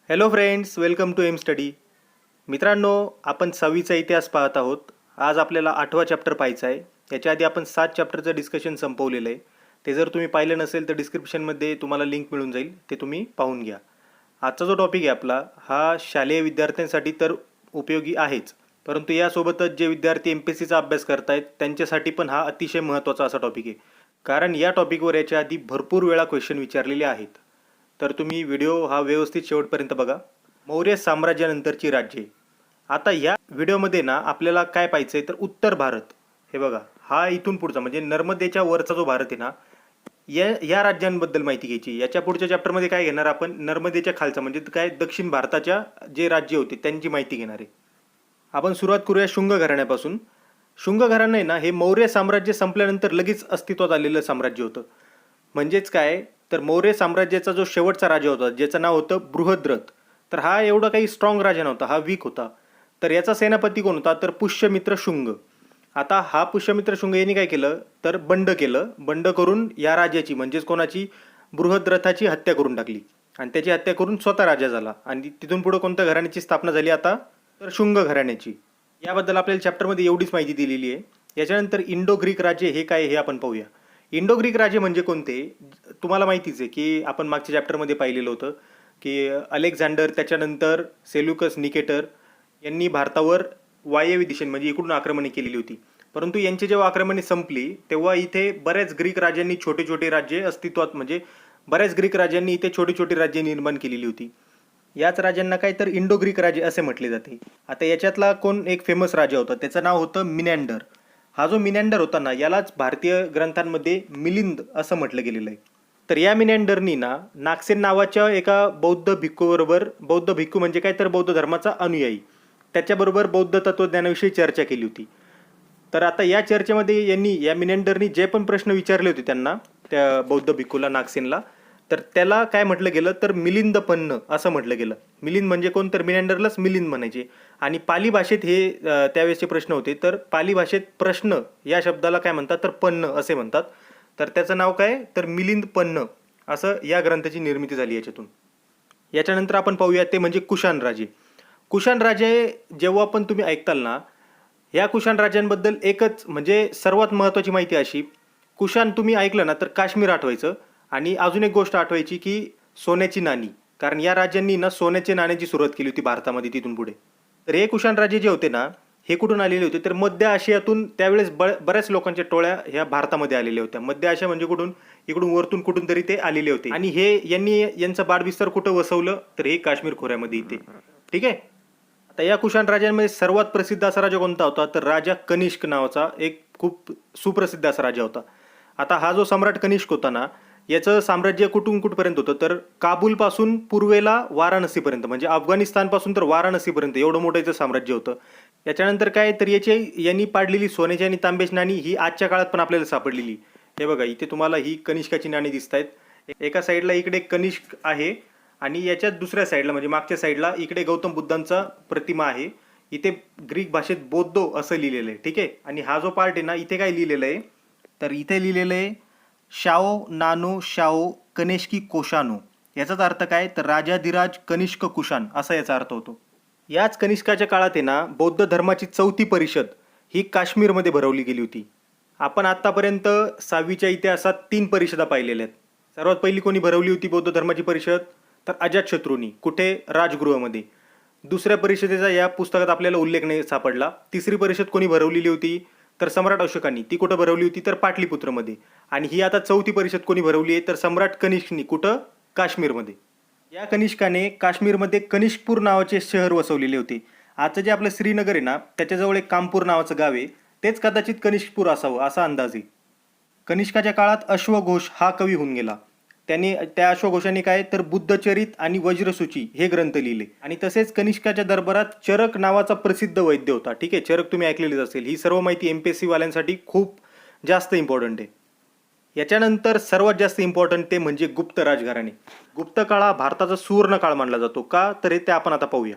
Hello friends, welcome to M study. मित्रांनो, आपण 6वीचा इतिहास पाहत आहोत. आज आपल्याला 8वा चॅप्टर पाहायचा आहे. याच्या आधी आपण 7 चॅप्टरचं डिस्कशन संपवलेलं आहे. ते जर तुम्ही पाहिलं नसेल तर डिस्क्रिप्शनमध्ये तुम्हाला लिंक मिळून जाईल, ते तुम्ही पाहून घ्या. आजचा जो टॉपिक आहे आपला, हा शालेय विद्यार्थ्यांसाठी तर उपयोगी आहेच, परंतु यासोबतच जे विद्यार्थी MPSCचा अभ्यास करतायत त्यांच्यासाठी पण हा अतिशय महत्त्वाचा असा टॉपिक आहे. कारण या टॉपिकवर याच्या आधी भरपूर वेळा क्वेश्चन विचारलेले आहेत. तर तुम्ही व्हिडिओ हा व्यवस्थित शेवटपर्यंत बघा. मौर्य साम्राज्यानंतरची राज्ये. आता या व्हिडिओमध्ये ना आपल्याला काय पाहायचं आहे तर उत्तर भारत. हे बघा, हा इथून पुढचा म्हणजे नर्मदेच्या वरचा जो भारत आहे ना, या राज्यांबद्दल माहिती घ्यायची. याच्या पुढच्या चॅप्टरमध्ये काय घेणार आपण, नर्मदेच्या खालचा म्हणजे काय दक्षिण भारताच्या जे राज्य होते त्यांची माहिती घेणार आहे. आपण सुरुवात करूया शुंग घराण्यापासून. शुंग घराणं आहे ना, हे मौर्य साम्राज्य संपल्यानंतर लगेच अस्तित्वात आलेलं साम्राज्य होतं. म्हणजेच काय तर मौर्य साम्राज्याचा जो शेवटचा राजा होता ज्याचं नाव होतं बृहद्रथ, तर हा एवढा काही स्ट्रॉंग राजा नव्हता, हा वीक होता. तर याचा सेनापती कोण होता तर पुष्यमित्र शुंग. आता हा पुष्यमित्र शुंग यांनी काय केलं तर बंड करून या राजाची म्हणजेच कोणाची, बृहद्रथाची हत्या करून टाकली आणि त्याची हत्या करून स्वतः राजा झाला. आणि तिथून पुढे कोणत्या घराण्याची स्थापना झाली आता तर शुंग घराण्याची. याबद्दल आपल्याला चॅप्टरमध्ये एवढीच माहिती दिलेली आहे. याच्यानंतर इंडो ग्रीक राजे हे काय हे आपण पाहूया. इंडो ग्रीक राजे म्हणजे कोणते, तुम्हाला माहितीच आहे की आपण मागच्या चॅप्टरमध्ये पाहिलेलं होतं की अलेक्झांडर त्याच्यानंतर सेल्युकस निकेटर यांनी भारतावर वायव्य दिशेने म्हणजे इकडून आक्रमणे केलेली होती. परंतु यांची जेव्हा आक्रमणे संपली तेव्हा इथे बऱ्याच ग्रीक राजांनी छोटे छोटे राज्ये अस्तित्वात म्हणजे बऱ्याच ग्रीक राजांनी इथे छोटी छोटी राज्ये निर्माण केलेली होती. याच राजांना काय तर इंडो ग्रीक राजे असे म्हटले जाते. आता याच्यातला कोण एक फेमस राजा होता त्याचं नाव होतं मिनॅंडर. हा जो मिनॅंडर होता ना, यालाच भारतीय ग्रंथांमध्ये मिलिंद असं म्हटलं गेलेलं आहे. तर या मिनॅंडरनी ना नागसेन नावाच्या एका बौद्ध भिक्खूबरोबर, बौद्ध भिक्खू म्हणजे काय तर बौद्ध धर्माचा अनुयायी, त्याच्याबरोबर बौद्ध तत्वज्ञानाविषयी चर्चा केली होती. तर आता या चर्चेमध्ये यांनी या मिनॅंडरनी जे पण प्रश्न विचारले होते त्यांना, त्या बौद्ध भिक्खूला नागसेनला, तर त्याला काय म्हटलं गेलं तर मिलिंदपन्न असं म्हटलं गेलं. मिलिंद म्हणजे कोण तर मिनॅंडरलाच मिलिंद म्हणायचे. आणि पाली भाषेत हे त्यावेळेसचे प्रश्न होते. तर पाली भाषेत प्रश्न या शब्दाला काय म्हणतात तर पन्न असे म्हणतात. तर त्याचं नाव काय तर मिलिंद पन्न असं या ग्रंथाची निर्मिती झाली याच्यातून. याच्यानंतर आपण पाहूया ते म्हणजे कुशाण राजे. कुशाण राजे जेव्हा पण तुम्ही ऐकताल ना, या कुशाण राजांबद्दल एकच म्हणजे सर्वात महत्त्वाची माहिती अशी, कुशाण तुम्ही ऐकलं ना तर काश्मीर आठवायचं. आणि अजून एक गोष्ट आठवायची की सोन्याची नाणी, कारण या राज्यांनी ना सोन्याची नाण्याची सुरुवात केली होती भारतामध्ये तिथून पुढे. तर हे कुशाण राजे जे होते ना, हे कुठून आलेले होते तर मध्य आशियातून. त्यावेळेस बऱ्याच लोकांच्या टोळ्या ह्या भारतामध्ये आलेल्या होत्या. मध्य आशिया म्हणजे कुठून, इकडून वरतून कुठून तरी ते आलेले होते. आणि यांनी यांचं बाडबिस्तर कुठं वसवलं तर हे काश्मीर खोऱ्यामध्ये इथे. ठीक आहे. आता या कुशाण राजांमध्ये सर्वात प्रसिद्ध असा राजा कोणता होता तर राजा कनिष्क नावाचा एक खूप सुप्रसिद्ध असा राजा होता. आता हा जो सम्राट कनिष्क होता ना, याचं साम्राज्य कुठून कुठपर्यंत होतं तर काबूलपासून पूर्वेला वाराणसीपर्यंत, म्हणजे अफगाणिस्तानपासून तर वाराणसीपर्यंत एवढं मोठं याचं साम्राज्य होतं. याच्यानंतर काय तर यांनी पाडलेली सोन्याची आणि तांब्याची नाणी ही आजच्या काळात पण आपल्याला सापडलेली. हे बघा, इथे तुम्हाला ही कनिष्काची नाणी दिसत आहेत. एका साईडला इकडे कनिष्क आहे आणि याच्यात दुसऱ्या साईडला म्हणजे मागच्या साईडला इकडे गौतम बुद्धांचा प्रतिमा आहे. इथे ग्रीक भाषेत बौद्धो असं लिहिलेलं आहे. ठीक आहे. आणि हा जो पार्ट आहे ना, इथे काय लिहिलेलं आहे तर इथे लिहिलेलं आहे शाओ नानो शाओ कनिष्की कोशानो. याचाच अर्थ काय तर राजाधिराज कनिष्क कुशाण असा याचा अर्थ होतो. याच कनिष्काच्या काळात आहे ना, बौद्ध धर्माची 4थी परिषद ही काश्मीरमध्ये भरवली गेली होती. आपण आत्तापर्यंत 6वीच्या इतिहासात 3 परिषदा पाहिलेल्या आहेत. सर्वात पहिली कोणी भरवली होती बौद्ध धर्माची परिषद तर अजातशत्रूंनी. कुठे, राजगृहामध्ये. दुसऱ्या परिषदेचा या पुस्तकात आपल्याला उल्लेख नाही सापडला. तिसरी परिषद कोणी भरवलेली होती तर सम्राट अशोकांनी. ती कुठं भरवली होती तर पाटलीपुत्रमध्ये. आणि ही आता 4थी परिषद कोणी भरवली आहे तर सम्राट कनिष्कनी. कुठं, काश्मीरमध्ये. या कनिष्काने काश्मीरमध्ये कनिष्कपूर नावाचे शहर वसवलेले होते. आजचं जे आपलं श्रीनगर आहे ना, त्याच्याजवळ एक कामपूर नावाचं गाव आहे, तेच कदाचित कनिष्कपूर असावं असा अंदाज आहे. कनिष्काच्या काळात अश्वघोष हा कवी होऊन गेला. त्यांनी त्या अश्वघोषाने काय तर बुद्धचरित आणि वज्रसूची हे ग्रंथ लिहिले. आणि तसेच कनिष्काच्या दरबारात चरक नावाचा प्रसिद्ध वैद्य होता. ठीक आहे, चरक तुम्ही ऐकलेलीच असेल. ही सर्व माहिती MPSC वाल्यांसाठी खूप जास्त इम्पॉर्टंट आहे. याच्यानंतर सर्वात जास्त इम्पॉर्टंट ते म्हणजे गुप्त राजघराणे. गुप्त काळ हा भारताचा सुवर्ण काळ मानला जातो. का तर ते आपण आता पाहूया.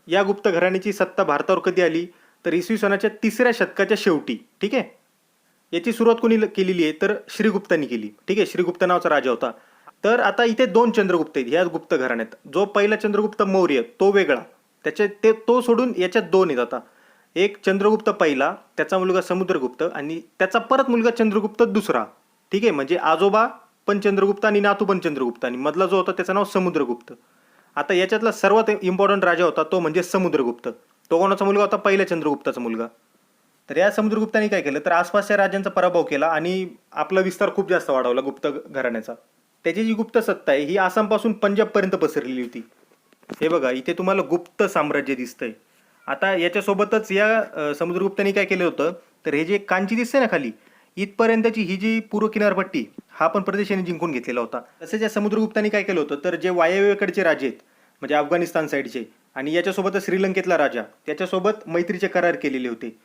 या गुप्त घराण्याची सत्ता भारतावर कधी आली तर इसवी सनाच्या 3ऱ्या शतकाच्या शेवटी. ठीक आहे. याची सुरुवात कोणी केलेली आहे तर श्रीगुप्तांनी केली. ठीक आहे, श्रीगुप्त नावाचा राजा होता. तर आता इथे दोन चंद्रगुप्त आहेत ह्या गुप्त घराण्यात. जो पहिला चंद्रगुप्त मौर्य तो वेगळा, तो सोडून याच्यात दोन आहेत आता. एक चंद्रगुप्त पहिला, त्याचा मुलगा समुद्रगुप्त, आणि त्याचा परत मुलगा चंद्रगुप्त दुसरा. ठीक आहे, म्हणजे आजोबा पण चंद्रगुप्त आणि नातू पण चंद्रगुप्त, आणि मधला जो होता त्याचं नाव समुद्रगुप्त. आता याच्यातला सर्वात इम्पॉर्टंट राजा होता तो म्हणजे समुद्रगुप्त. तो कोणाचा मुलगा होता? पहिल्या चंद्रगुप्ताचा मुलगा. तर या समुद्रगुप्ताने काय केलं तर आसपासच्या राज्यांचा पराभव केला आणि आपला विस्तार खूप जास्त वाढवला गुप्त घराण्याचा. त्याची जी गुप्त सत्ता आहे ही आसामपासून पंजाबपर्यंत पसरलेली होती. हे बघा इथे तुम्हाला गुप्त साम्राज्य दिसतंय. आता याच्यासोबतच या समुद्रगुप्ताने काय केलं होतं तर हे जे कांची दिसते ना खाली, इथपर्यंतची ही जी पूर्व किनारपट्टी हा पण प्रदेश याने जिंकून घेतलेला होता. तसेच या समुद्रगुप्ताने काय केलं होतं तर जे वायव्येकडचे राजे आहेत म्हणजे अफगाणिस्तान साईडचे आणि याच्यासोबतच श्रीलंकेतला राजा त्याच्यासोबत मैत्रीचे करार केलेले होते.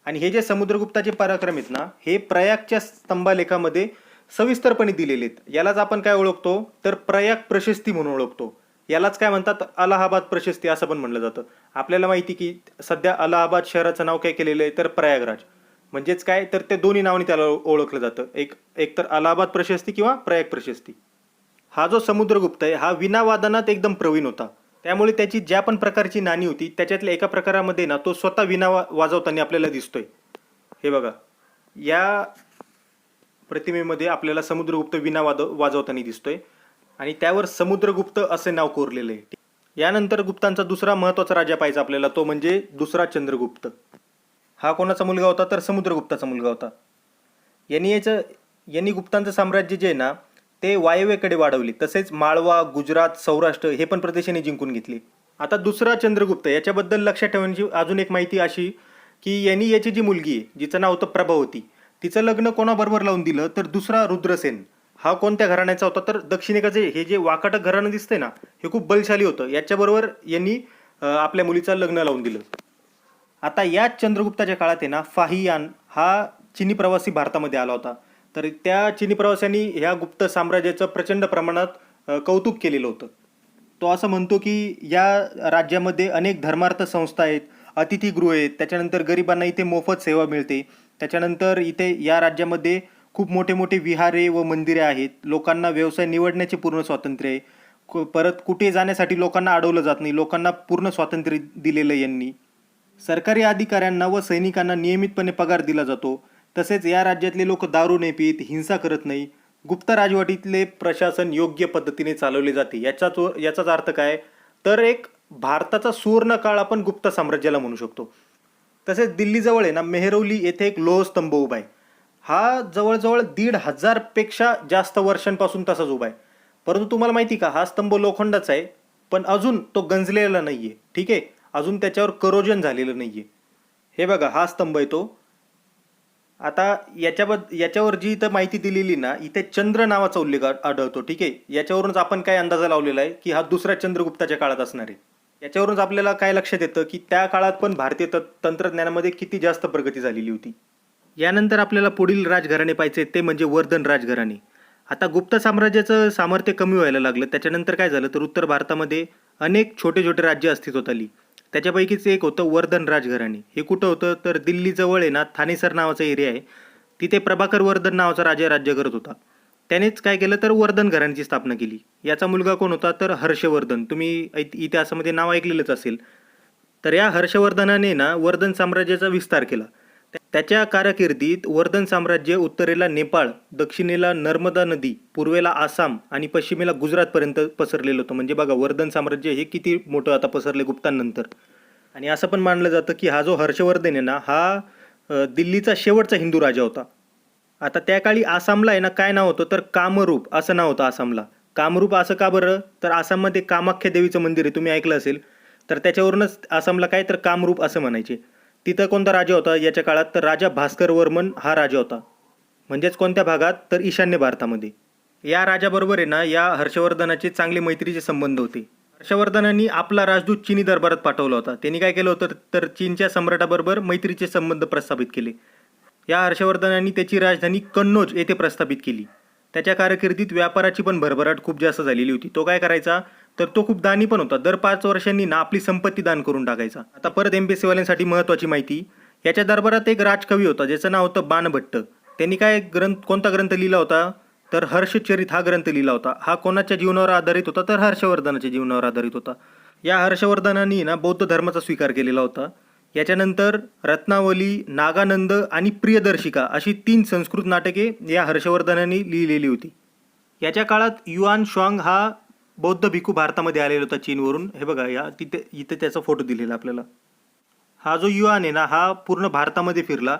आणि हे जे समुद्रगुप्ताचे पराक्रम आहेत ना हे प्रयागच्या स्तंभालेखामध्ये सविस्तरपणे दिलेले आहेत. यालाच आपण काय ओळखतो तर प्रयाग प्रशस्ती म्हणून ओळखतो. यालाच काय म्हणतात अलाहाबाद प्रशस्ती असं पण म्हणलं जातं. आपल्याला माहिती की सध्या अलाहाबाद शहराचं नाव काय केलेलं आहे तर प्रयागराज. म्हणजेच काय तर ते दोन्ही नावाने त्याला ओळखलं जातं. एक तर अलाहाबाद प्रशस्ती किंवा प्रयाग प्रशस्ती. हा जो समुद्रगुप्त आहे हा विनावादनात एकदम प्रवीण होता. त्यामुळे त्याची ज्या पण प्रकारची नाणी होती त्याच्यातल्या एका प्रकारामध्ये ना तो स्वतः विना वाजवताना आपल्याला दिसतोय. हे बघा या प्रतिमेमध्ये आपल्याला समुद्रगुप्त विना वाजवताना दिसतोय आणि त्यावर समुद्रगुप्त असे नाव कोरलेलं आहे. यानंतर गुप्तांचा दुसरा महत्त्वाचा राजा पाहिजे आपल्याला तो म्हणजे दुसरा चंद्रगुप्त. हा कोणाचा मुलगा होता तर समुद्रगुप्ताचा मुलगा होता. यांनी गुप्तांचं साम्राज्य जे आहे ना ते वायव्येकडे वाढवले. तसेच माळवा, गुजरात, सौराष्ट्र हे पण प्रदेशाने जिंकून घेतले. आता दुसरा चंद्रगुप्त याच्याबद्दल लक्षात ठेवण्याची अजून एक माहिती अशी की यांनी याची जी मुलगी आहे जिचं नाव होतं प्रभावती तिचं लग्न कोणाबरोबर लावून दिलं तर दुसरा रुद्रसेन. हा कोणत्या घराण्याचा होता तर दक्षिणेकडचे हे जे वाकाटक घराणं दिसतंय ना हे खूप बलशाली होतं. याच्याबरोबर यांनी आपल्या मुलीचं लग्न लावून दिलं. आता याच चंद्रगुप्ताच्या काळात आहे ना फाहियान हा चिनी प्रवासी भारतामध्ये आला होता. तर त्या चिनी प्रवाशांनी ह्या गुप्त साम्राज्याचं प्रचंड प्रमाणात कौतुक केलेलं होतं. तो असं म्हणतो की या राज्यामध्ये अनेक धर्मार्थ संस्था आहेत, अतिथीगृह आहेत, त्याच्यानंतर गरिबांना इथे मोफत सेवा मिळते, त्याच्यानंतर इथे या राज्यामध्ये खूप मोठे मोठे विहारे व मंदिरे आहेत, लोकांना व्यवसाय निवडण्याचे पूर्ण स्वातंत्र्य आहे, परत कुठे जाण्यासाठी लोकांना अडवलं जात नाही, लोकांना पूर्ण स्वातंत्र्य दिलेलं यांनी, सरकारी अधिकाऱ्यांना व सैनिकांना नियमितपणे पगार दिला जातो, तसेच या राज्यातले लोक दारू नाही पित, हिंसा करत नाही, गुप्त राजवटीतले प्रशासन योग्य पद्धतीने चालवले जाते. याचाच अर्थ काय तर एक भारताचा सुवर्ण काळ आपण गुप्त साम्राज्याला म्हणू शकतो. तसेच दिल्लीजवळ आहे ना मेहरौली येथे एक लोहस्तंभ उभा आहे. हा जवळजवळ 1,500 पेक्षा जास्त वर्षांपासून तसाच उभा आहे. परंतु तुम्हाला माहिती का हा स्तंभ लोखंडाचा आहे पण अजून तो गंजलेला नाहीये. ठीक आहे, अजून त्याच्यावर करोजन झालेलं नाहीये. हे बघा हा स्तंभ आहे तो. आता याच्यावर जी इथं माहिती दिलेली ना इथे चंद्र नावाचा उल्लेख आढळतो. ठीक आहे, याच्यावरूनच आपण काय अंदाजा लावलेला आहे की हा दुसऱ्या चंद्रगुप्ताच्या काळात असणार आहे. याच्यावरूनच आपल्याला काय लक्षात येतं की त्या काळात पण भारतीय तंत्रज्ञानामध्ये किती जास्त प्रगती झालेली होती. यानंतर आपल्याला पुढील राजघराणे पाहिजे ते म्हणजे वर्धन राजघराणे. आता गुप्त साम्राज्याचं सामर्थ्य कमी व्हायला लागलं. त्याच्यानंतर काय झालं तर उत्तर भारतामध्ये अनेक छोटे छोटे राज्य अस्तित्वात आली. त्याच्यापैकीच एक होतं वर्धन राजघराणे. हे कुठं होतं तर दिल्लीजवळ आहे ना थानेसर नावाचा एरिया आहे. तिथे प्रभाकर वर्धन नावाचा राजा राज्य करत होता. त्यानेच काय केलं तर वर्धन घराण्याची स्थापना केली. याचा मुलगा कोण होता तर हर्षवर्धन. तुम्ही इतिहासामध्ये नाव ऐकलेलंच असेल. तर या हर्षवर्धनाने ना वर्धन साम्राज्याचा विस्तार केला. त्याच्या कारकिर्दीत वर्धन साम्राज्य उत्तरेला नेपाळ, दक्षिणेला नर्मदा नदी, पूर्वेला आसाम आणि पश्चिमेला गुजरातपर्यंत पसरलेलं होतं. म्हणजे बघा वर्धन साम्राज्य हे किती मोठं आता पसरले गुप्तांनंतर. आणि असं पण मानलं जातं की हा जो हर्षवर्धन आहे ना हा दिल्लीचा शेवटचा हिंदू राजा होता. आता त्या काळी आसामला आहे ना काय नाव होतं तर कामरूप असं नाव होतं आसामला. कामरूप असं का बरं तर आसाममध्ये कामाख्या देवीचं मंदिर आहे, तुम्ही ऐकलं असेल. तर त्याच्यावरूनच आसामला काय तर कामरूप असं म्हणायचे. तिथं कोणता राजा होता याच्या काळात तर राजा भास्कर वर्मन हा राजा होता. म्हणजेच कोणत्या भागात तर ईशान्य भारतामध्ये. या राजाबरोबर आहे ना या हर्षवर्धनाचे चांगले मैत्रीचे संबंध होते. हर्षवर्धनांनी आपला राजदूत चिनी दरबारात पाठवला होता. त्यांनी काय केलं होतं तर चीनच्या सम्राटाबरोबर मैत्रीचे संबंध प्रस्थापित केले. या हर्षवर्धनांनी त्याची राजधानी कन्नौज येथे प्रस्थापित केली. त्याच्या कारकिर्दीत व्यापाराची पण भरभराट खूप जास्त झालेली होती. तो काय करायचा तर तो खूप दानी पण होता. दर 5 वर्षांनी ना आपली संपत्ती दान करून टाकायचा. आता परत एमपीएससीवाल्यांसाठी महत्त्वाची माहिती. याच्या दरबारात एक राजकवी होता ज्याचं नाव होतं बाणभट्ट. त्यांनी कोणता ग्रंथ लिहिला होता तर हर्षचरित हा ग्रंथ लिहिला होता. हा कोणाच्या जीवनावर आधारित होता? तर हर्षवर्धनाच्या जीवनावर आधारित होता. या हर्षवर्धनाने ना बौद्ध धर्माचा स्वीकार केलेला होता. याच्यानंतर रत्नावली, नागानंद आणि प्रियदर्शिका अशी 3 संस्कृत नाटके या हर्षवर्धनाने लिहिलेली होती. याच्या काळात युआन श्वांग हा बौद्ध भिक्खू भारतामध्ये आलेला होता चीनवरून. हे बघा, इथे त्याचा फोटो दिलेला आपल्याला. हा जो युआन आहे ना, हा पूर्ण भारतामध्ये फिरला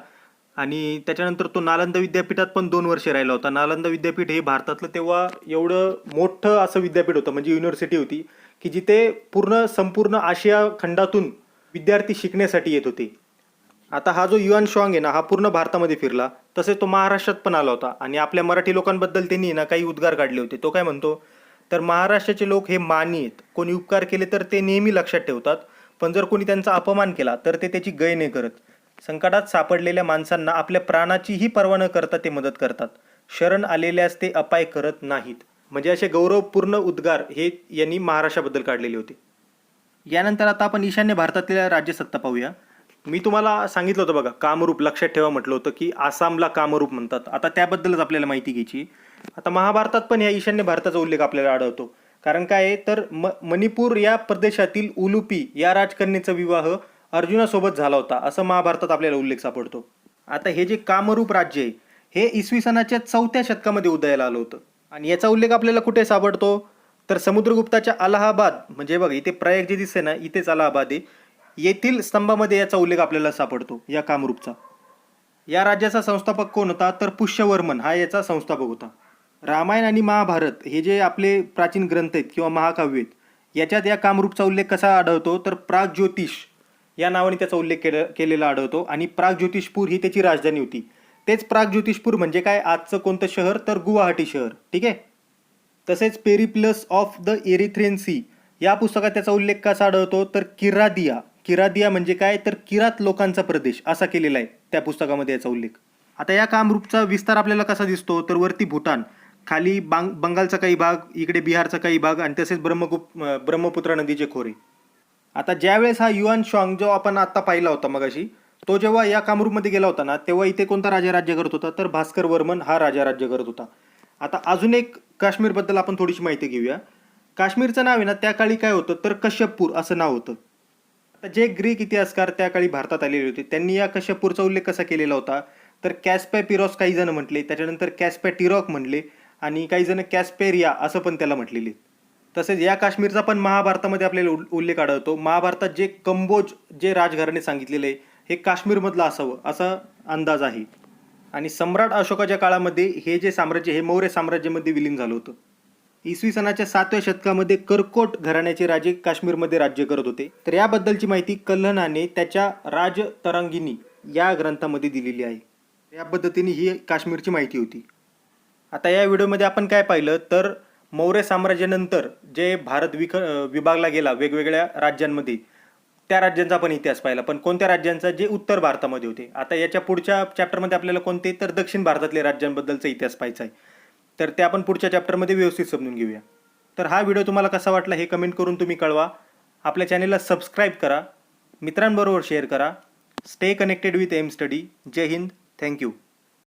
आणि त्याच्यानंतर तो नालंदा विद्यापीठात पण 2 वर्ष राहिला होता. नालंदा विद्यापीठ हे भारतातलं तेव्हा एवढं मोठं असं विद्यापीठ होतं, म्हणजे युनिव्हर्सिटी होती, की जिथे संपूर्ण आशिया खंडातून विद्यार्थी शिकण्यासाठी येत होते. आता हा जो युआन श्वांग आहे ना, हा पूर्ण भारतामध्ये फिरला. तसे तो महाराष्ट्रात पण आला होता आणि आपल्या मराठी लोकांबद्दल त्यांनी ना काही उद्गार काढले होते. तो काय म्हणतो? तर महाराष्ट्राचे लोक हे मानी आहेत. कोणी उपकार केले तर ते नेहमी लक्षात ठेवतात, पण जर कोणी त्यांचा अपमान केला तर ते त्याची गय नाही करत. संकटात सापडलेल्या माणसांना आपल्या प्राणाचीही पर्वा न करता ते मदत करतात. शरण आलेल्यास ते अपाय करत नाहीत. म्हणजे असे गौरवपूर्ण उद्गार हे यांनी महाराष्ट्राबद्दल काढलेले होते. यानंतर आता आपण ईशान्य भारतातल्या राज्यसत्ता पाहूया. मी तुम्हाला सांगितलं होतं बघा, कामरूप लक्षात ठेवा म्हटलं होतं, की आसामला कामरूप म्हणतात. आता त्याबद्दलच आपल्याला माहिती घ्यायची. आता महाभारतात पण या ईशान्य भारताचा उल्लेख आपल्याला आढळतो. कारण काय आहे तर मणिपूर या प्रदेशातील उलुपी या राजकन्येचा विवाह अर्जुनासोबत झाला होता, असं महाभारतात आपल्याला उल्लेख सापडतो. आता हे जे कामरूप राज्य आहे हे इसवी सनाच्या 4थ्या शतकामध्ये उदयाला आलं होतं आणि याचा उल्लेख आपल्याला कुठे सापडतो? तर समुद्रगुप्ताच्या अलाहाबाद, म्हणजे बघा इथे प्रयाग जे दिसते ना, इथेच अलाहाबाद आहे, येथील स्तंभामध्ये याचा उल्लेख आपल्याला सापडतो या कामरूपचा. या राज्याचा संस्थापक कोण होता? तर पुष्यवर्मन हा याचा संस्थापक होता. रामायण आणि महाभारत हे जे आपले प्राचीन ग्रंथ आहेत किंवा महाकाव्य आहेत, याच्यात या कामरूपचा उल्लेख कसा आढळतो? तर प्रागज्योतिष या नावाने त्याचा उल्लेख केलेला आढळतो आणि प्रागज्योतिषपूर ही त्याची राजधानी होती. तेच प्रागज्योतिषपूर म्हणजे काय? आजचं कोणतं शहर? तर गुवाहाटी शहर. ठीक आहे. तसेच Periplus of the Erythraean Sea या पुस्तकात त्याचा उल्लेख कसा आढळतो? तर किरादिया म्हणजे काय? तर किरात लोकांचा प्रदेश असा केलेला आहे त्या पुस्तकामध्ये याचा उल्लेख. आता या कामरूपचा विस्तार आपल्याला कसा दिसतो? तर वरती भूटान, खाली बंगालचा काही भाग, इकडे बिहारचा काही भाग आणि तसेच ब्रह्मपुत्रा नदीचे खोरे. आता ज्यावेळेस हा युआन श्वांग जो आपण आता पाहिला होता मगाशी, तो जेव्हा या कामरूपमध्ये गेला होता ना, तेव्हा इथे कोणता राजा राज्य करत होता? तर भास्कर वर्मन हा राजा राज्य करत होता. आता अजून एक काश्मीरबद्दल आपण थोडीशी माहिती घेऊया. काश्मीरचं नाव आहे ना, त्या काळी काय होतं? तर कश्यपपूर असं नाव होतं. आता जे ग्रीक इतिहासकार त्या काळी भारतात आलेले होते त्यांनी या कश्यपपूरचा उल्लेख कसा केलेला होता? तर कॅस्पॅपिरॉस काही जण म्हटले, त्याच्यानंतर कॅस्पॅटिरॉक म्हणले आणि काही जण कॅस्पेरिया असं पण त्याला म्हटलेले. तसेच या काश्मीरचा पण महाभारतामध्ये आपल्याला उल्लेख आढळतो. महाभारतात जे कंबोज जे राजघराणे सांगितलेले आहे हे काश्मीरमधलं असावं असा अंदाज आहे. आणि सम्राट अशोकाच्या काळामध्ये हे जे साम्राज्य हे मौर्य साम्राज्यामध्ये विलीन झालं होतं. इसवी सनाच्या 7व्या शतकामध्ये करकोट घराण्याचे राजे काश्मीरमध्ये राज्य करत होते. तर याबद्दलची माहिती कल्हणाने त्याच्या राजतरंगिणी या ग्रंथामध्ये दिलेली आहे. या पद्धतीने ही काश्मीरची माहिती होती. आता या व्हिडिओमध्ये आपण काय पाहिलं तर मौर्य साम्राज्यानंतर जे भारत विभागला गेला वेगवेगळ्या राज्यांमध्ये, त्या राज्यांचा आपण इतिहास पाहिला. पण कोणत्या राज्यांचा? जे उत्तर भारतामध्ये होते. आता याच्या पुढच्या चॅप्टरमध्ये आपल्याला कोणते? तर दक्षिण भारतातल्या राज्यांबद्दलचा इतिहास पाहायचा आहे. तर ते आपण पुढच्या चॅप्टरमध्ये व्यवस्थित समजून घेऊया. तर हा व्हिडिओ तुम्हाला कसा वाटला हे कमेंट करून तुम्ही कळवा. आपल्या चॅनेलला सबस्क्राईब करा, मित्रांबरोबर शेअर करा. Stay connected with M study. जय हिंद. थँक्यू.